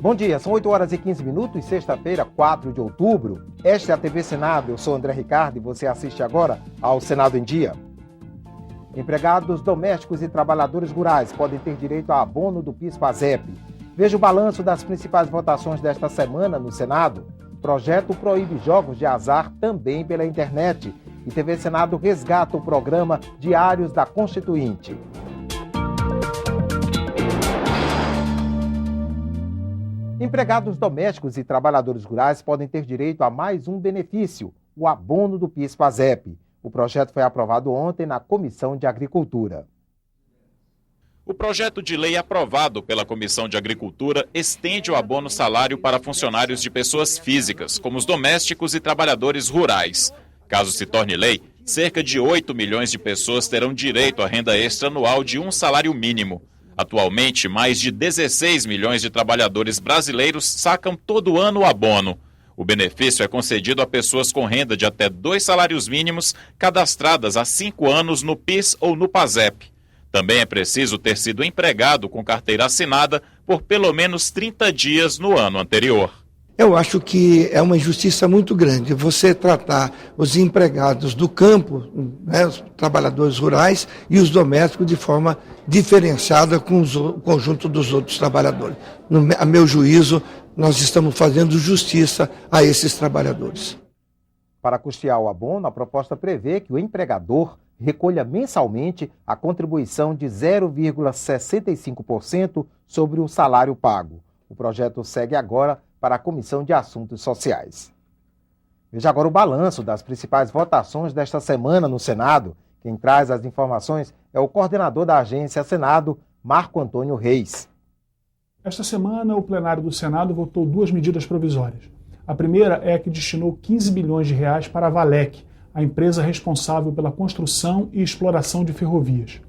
Bom dia, são 8 horas e 15 minutos, sexta-feira, 4 de outubro. Esta é a TV Senado, eu sou André Ricardo e você assiste agora ao Senado em Dia. Empregados domésticos e trabalhadores rurais podem ter direito a abono do PIS/PASEP. Veja o balanço das principais votações desta semana no Senado. Projeto proíbe jogos de azar também pela internet. E TV Senado resgata o programa Diários da Constituinte. Empregados domésticos e trabalhadores rurais podem ter direito a mais um benefício, o abono do PIS/PASEP. O projeto foi aprovado ontem na Comissão de Agricultura. O projeto de lei aprovado pela Comissão de Agricultura estende o abono salário para funcionários de pessoas físicas, como os domésticos e trabalhadores rurais. Caso se torne lei, cerca de 8 milhões de pessoas terão direito à renda extra anual de um salário mínimo. Atualmente, mais de 16 milhões de trabalhadores brasileiros sacam todo ano o abono. O benefício é concedido a pessoas com renda de até 2 salários mínimos cadastradas há 5 anos no PIS ou no PASEP. Também é preciso ter sido empregado com carteira assinada por pelo menos 30 dias no ano anterior. Eu acho que é uma injustiça muito grande você tratar os empregados do campo, né, os trabalhadores rurais e os domésticos de forma diferenciada com o conjunto dos outros trabalhadores. A meu juízo, nós estamos fazendo justiça a esses trabalhadores. Para custear o abono, a proposta prevê que o empregador recolha mensalmente a contribuição de 0,65% sobre o salário pago. O projeto segue agora para a Comissão de Assuntos Sociais. Veja agora o balanço das principais votações desta semana no Senado. Quem traz as informações é o coordenador da Agência Senado, Marco Antônio Reis. Esta semana, o plenário do Senado votou 2 medidas provisórias. A primeira é a que destinou 15 bilhões de reais para a Valec, a empresa responsável pela construção e exploração de ferrovias.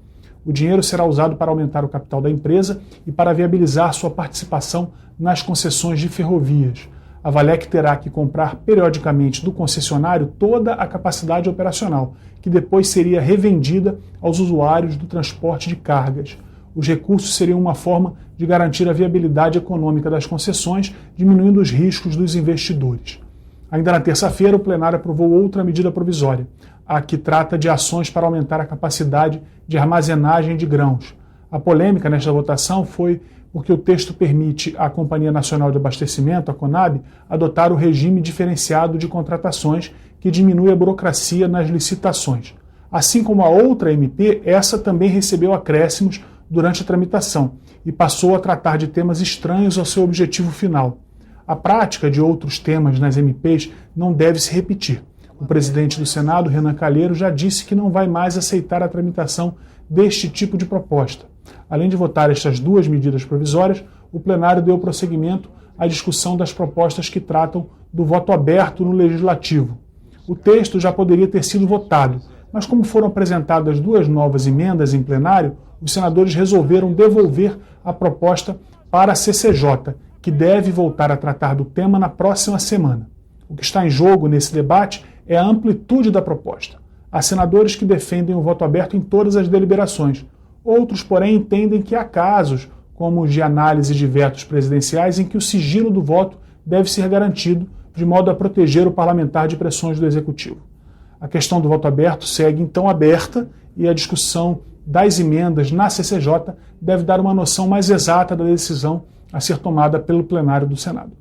O dinheiro será usado para aumentar o capital da empresa e para viabilizar sua participação nas concessões de ferrovias. A Valec terá que comprar periodicamente do concessionário toda a capacidade operacional, que depois seria revendida aos usuários do transporte de cargas. Os recursos seriam uma forma de garantir a viabilidade econômica das concessões, diminuindo os riscos dos investidores. Ainda na terça-feira, o plenário aprovou outra medida provisória, a que trata de ações para aumentar a capacidade de armazenagem de grãos. A polêmica nesta votação foi porque o texto permite à Companhia Nacional de Abastecimento, a CONAB, adotar o regime diferenciado de contratações que diminui a burocracia nas licitações. Assim como a outra MP, essa também recebeu acréscimos durante a tramitação e passou a tratar de temas estranhos ao seu objetivo final. A prática de outros temas nas MPs não deve se repetir. O presidente do Senado, Renan Calheiros, já disse que não vai mais aceitar a tramitação deste tipo de proposta. Além de votar estas 2 medidas provisórias, o plenário deu prosseguimento à discussão das propostas que tratam do voto aberto no Legislativo. O texto já poderia ter sido votado, mas como foram apresentadas 2 novas emendas em plenário, os senadores resolveram devolver a proposta para a CCJ, que deve voltar a tratar do tema na próxima semana. O que está em jogo nesse debate é a amplitude da proposta. Há senadores que defendem o voto aberto em todas as deliberações. Outros, porém, entendem que há casos, como os de análise de vetos presidenciais, em que o sigilo do voto deve ser garantido de modo a proteger o parlamentar de pressões do Executivo. A questão do voto aberto segue então aberta e a discussão das emendas na CCJ deve dar uma noção mais exata da decisão a ser tomada pelo plenário do Senado.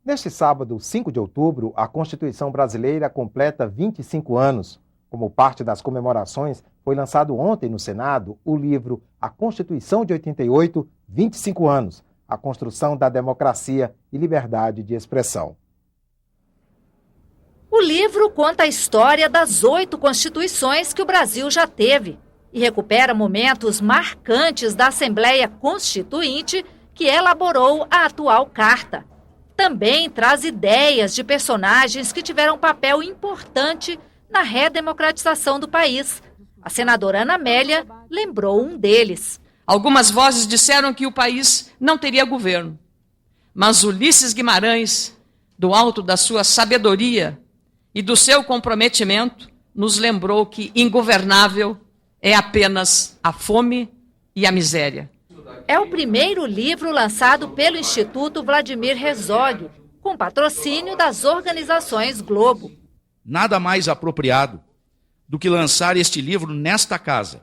Neste sábado, 5 de outubro, a Constituição brasileira completa 25 anos. Como parte das comemorações, foi lançado ontem no Senado o livro A Constituição de 88, 25 anos, a construção da democracia e liberdade de expressão. O livro conta a história das 8 constituições que o Brasil já teve e recupera momentos marcantes da Assembleia Constituinte que elaborou a atual Carta. Também traz ideias de personagens que tiveram papel importante na redemocratização do país. A senadora Ana Amélia lembrou um deles. Algumas vozes disseram que o país não teria governo, mas Ulisses Guimarães, do alto da sua sabedoria e do seu comprometimento, nos lembrou que ingovernável é apenas a fome e a miséria. É o primeiro livro lançado pelo Instituto Vladimir Herzog, com patrocínio das organizações Globo. Nada mais apropriado do que lançar este livro nesta casa,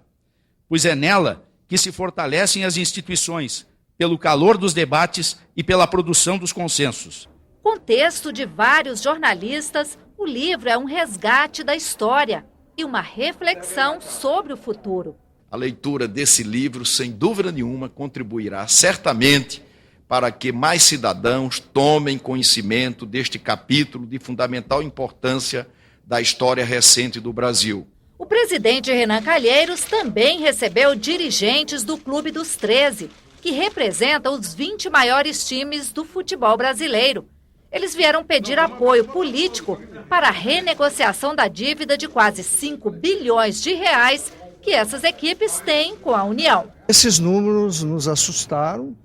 pois é nela que se fortalecem as instituições, pelo calor dos debates e pela produção dos consensos. Com texto de vários jornalistas, o livro é um resgate da história e uma reflexão sobre o futuro. A leitura desse livro, sem dúvida nenhuma, contribuirá certamente para que mais cidadãos tomem conhecimento deste capítulo de fundamental importância da história recente do Brasil. O presidente Renan Calheiros também recebeu dirigentes do Clube dos 13, que representa os 20 maiores times do futebol brasileiro. Eles vieram pedir apoio político para a renegociação da dívida de quase 5 bilhões de reais que essas equipes têm com a União. Esses números nos assustaram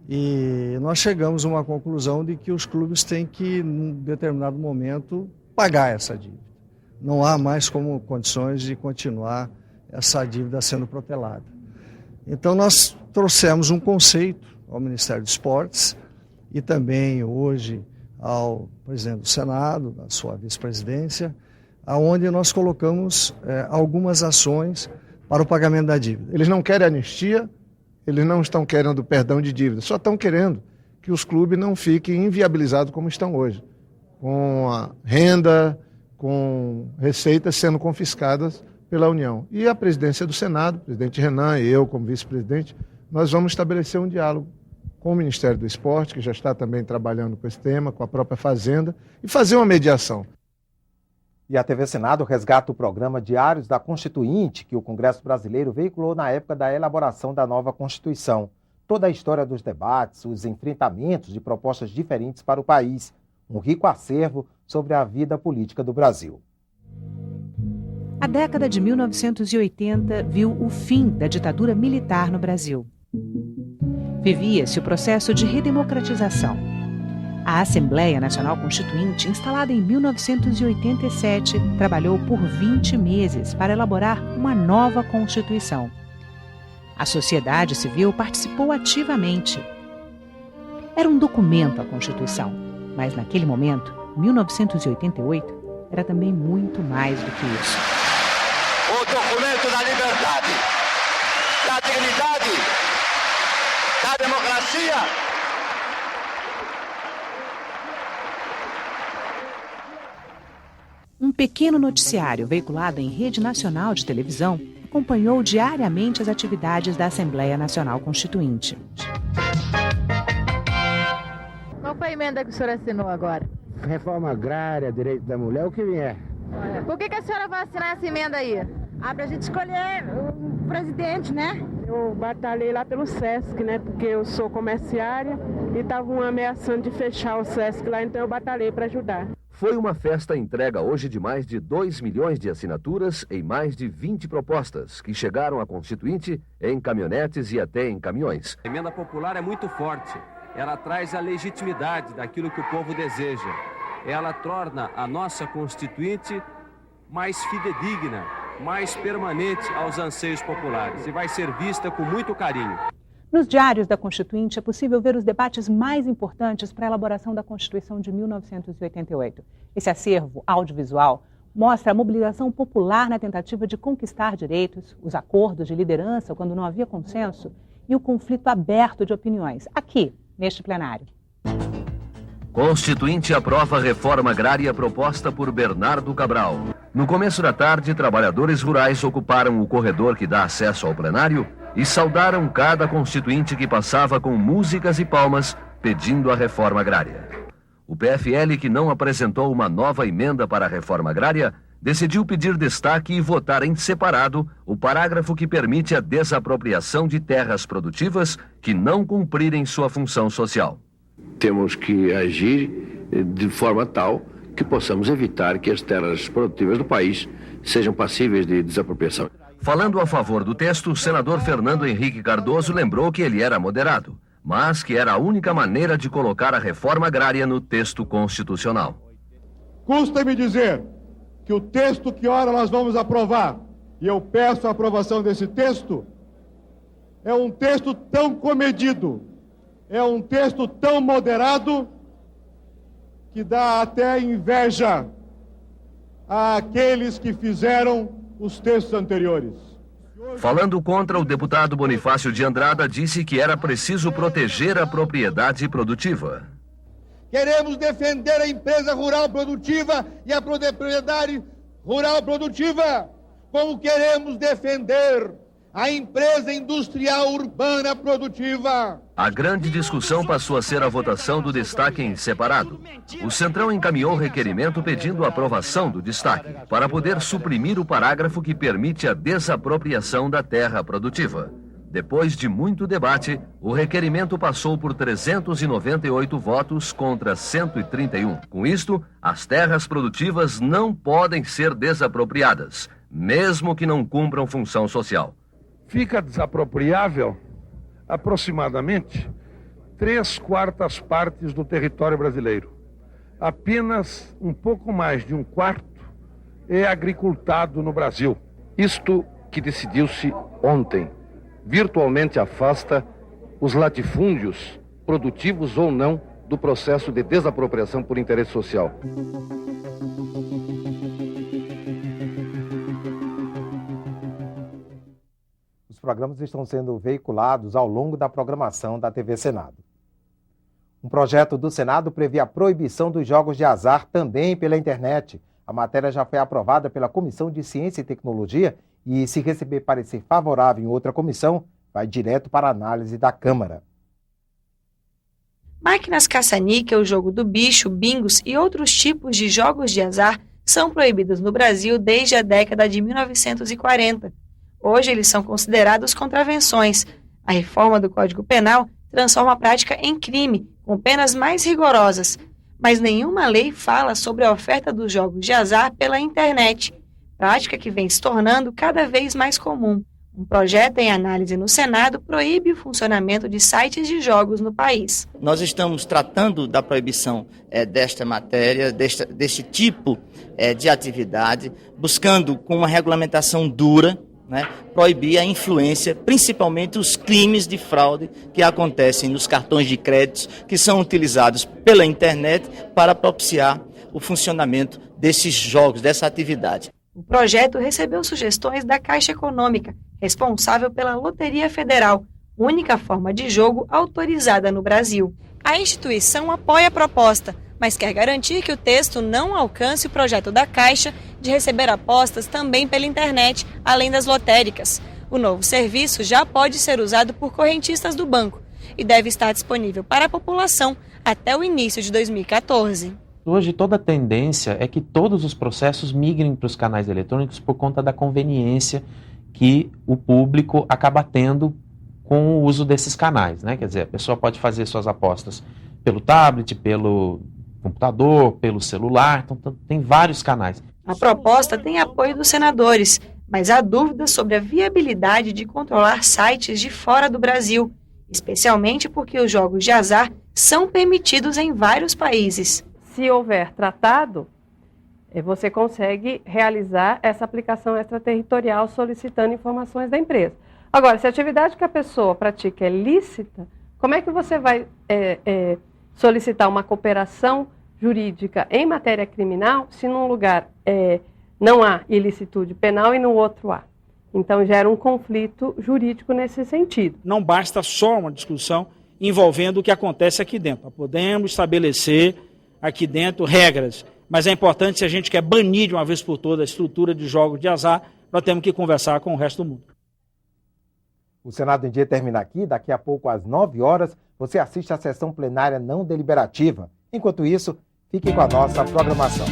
e nós chegamos a uma conclusão de que os clubes têm que, em determinado momento, pagar essa dívida. Não há mais como condições de continuar essa dívida sendo protelada. Então nós trouxemos um conceito ao Ministério dos Esportes e também hoje ao presidente do Senado, da sua vice-presidência, onde nós colocamos algumas ações para o pagamento da dívida. Eles não querem anistia, eles não estão querendo perdão de dívida, só estão querendo que os clubes não fiquem inviabilizados como estão hoje, com a renda, com receitas sendo confiscadas pela União. E a presidência do Senado, o presidente Renan e eu como vice-presidente, nós vamos estabelecer um diálogo com o Ministério do Esporte, que já está também trabalhando com esse tema, com a própria Fazenda, e fazer uma mediação. E a TV Senado resgata o programa Diários da Constituinte, que o Congresso Brasileiro veiculou na época da elaboração da nova Constituição. Toda a história dos debates, os enfrentamentos de propostas diferentes para o país. Um rico acervo sobre a vida política do Brasil. A década de 1980 viu o fim da ditadura militar no Brasil. Vivia-se o processo de redemocratização. A Assembleia Nacional Constituinte, instalada em 1987, trabalhou por 20 meses para elaborar uma nova Constituição. A sociedade civil participou ativamente. Era um documento a Constituição, mas naquele momento, 1988, era também muito mais do que isso. O documento da liberdade, da dignidade, da democracia. Um pequeno noticiário veiculado em rede nacional de televisão acompanhou diariamente as atividades da Assembleia Nacional Constituinte. Qual foi a emenda que o senhor assinou agora? Reforma agrária, direito da mulher, o que vier. Por que a senhora vai assinar essa emenda aí? Pra gente escolher o presidente, né? Eu batalhei lá pelo SESC, né? Porque eu sou comerciária e estavam ameaçando de fechar o SESC lá, então eu batalhei para ajudar. Foi uma festa entrega hoje de mais de 2 milhões de assinaturas em mais de 20 propostas, que chegaram à Constituinte em caminhonetes e até em caminhões. A emenda popular é muito forte. Ela traz a legitimidade daquilo que o povo deseja. Ela torna a nossa Constituinte mais fidedigna, mais permanente aos anseios populares e vai ser vista com muito carinho. Nos diários da Constituinte é possível ver os debates mais importantes para a elaboração da Constituição de 1988. Esse acervo audiovisual mostra a mobilização popular na tentativa de conquistar direitos, os acordos de liderança quando não havia consenso e o conflito aberto de opiniões, aqui, neste plenário. Constituinte aprova a reforma agrária proposta por Bernardo Cabral. No começo da tarde, trabalhadores rurais ocuparam o corredor que dá acesso ao plenário e saudaram cada constituinte que passava com músicas e palmas pedindo a reforma agrária. O PFL, que não apresentou uma nova emenda para a reforma agrária, decidiu pedir destaque e votar em separado o parágrafo que permite a desapropriação de terras produtivas que não cumprirem sua função social. Temos que agir de forma tal que possamos evitar que as terras produtivas do país sejam passíveis de desapropriação. Falando a favor do texto, o senador Fernando Henrique Cardoso lembrou que ele era moderado, mas que era a única maneira de colocar a reforma agrária no texto constitucional. Custa-me dizer que o texto que ora nós vamos aprovar, e eu peço a aprovação desse texto, É um texto tão comedido, é um texto tão moderado, que dá até inveja àqueles que fizeram os textos anteriores. Falando contra, o deputado Bonifácio de Andrada disse que era preciso proteger a propriedade produtiva. Queremos defender a empresa rural produtiva e a propriedade rural produtiva, como queremos defender a empresa industrial urbana produtiva. A grande discussão passou a ser a votação do destaque em separado. O Centrão encaminhou requerimento pedindo a aprovação do destaque, para poder suprimir o parágrafo que permite a desapropriação da terra produtiva. Depois de muito debate, o requerimento passou por 398 votos contra 131. Com isto, as terras produtivas não podem ser desapropriadas, mesmo que não cumpram função social. Fica desapropriável aproximadamente 3/4 partes do território brasileiro. Apenas um pouco mais de 1/4 é agricultado no Brasil. Isto que decidiu-se ontem virtualmente afasta os latifúndios, produtivos ou não, do processo de desapropriação por interesse social. Os programas estão sendo veiculados ao longo da programação da TV Senado. Um projeto do Senado prevê a proibição dos jogos de azar também pela internet. A matéria já foi aprovada pela Comissão de Ciência e Tecnologia e, se receber parecer favorável em outra comissão, vai direto para a análise da Câmara. Máquinas caça-níquel, jogo do bicho, bingos e outros tipos de jogos de azar são proibidos no Brasil desde a década de 1940. Hoje eles são considerados contravenções. A reforma do Código Penal transforma a prática em crime, com penas mais rigorosas. Mas nenhuma lei fala sobre a oferta dos jogos de azar pela internet, prática que vem se tornando cada vez mais comum. Um projeto em análise no Senado proíbe o funcionamento de sites de jogos no país. Nós estamos tratando da proibição desta matéria, deste tipo de atividade, buscando com uma regulamentação dura, proibir a influência, principalmente os crimes de fraude que acontecem nos cartões de créditos que são utilizados pela internet para propiciar o funcionamento desses jogos, dessa atividade. O projeto recebeu sugestões da Caixa Econômica, responsável pela Loteria Federal, única forma de jogo autorizada no Brasil. A instituição apoia a proposta, mas quer garantir que o texto não alcance o projeto da Caixa de receber apostas também pela internet, além das lotéricas. O novo serviço já pode ser usado por correntistas do banco e deve estar disponível para a população até o início de 2014. Hoje toda a tendência é que todos os processos migrem para os canais eletrônicos por conta da conveniência que o público acaba tendo com o uso desses canais, né? Quer dizer, a pessoa pode fazer suas apostas pelo tablet, pelo computador, pelo celular, então tem vários canais. A proposta tem apoio dos senadores, mas há dúvidas sobre a viabilidade de controlar sites de fora do Brasil, especialmente porque os jogos de azar são permitidos em vários países. Se houver tratado, você consegue realizar essa aplicação extraterritorial solicitando informações da empresa. Agora, se a atividade que a pessoa pratica é lícita, como é que você vai solicitar uma cooperação jurídica em matéria criminal se num lugar não há ilicitude penal e no outro há? Então, gera um conflito jurídico nesse sentido. Não basta só uma discussão envolvendo o que acontece aqui dentro. Nós podemos estabelecer aqui dentro regras, mas é importante, se a gente quer banir de uma vez por todas a estrutura de jogos de azar, nós temos que conversar com o resto do mundo. O Senado em Dia termina aqui. Daqui a pouco, às 9 horas, você assiste à sessão plenária não deliberativa. Enquanto isso, fique com a nossa programação.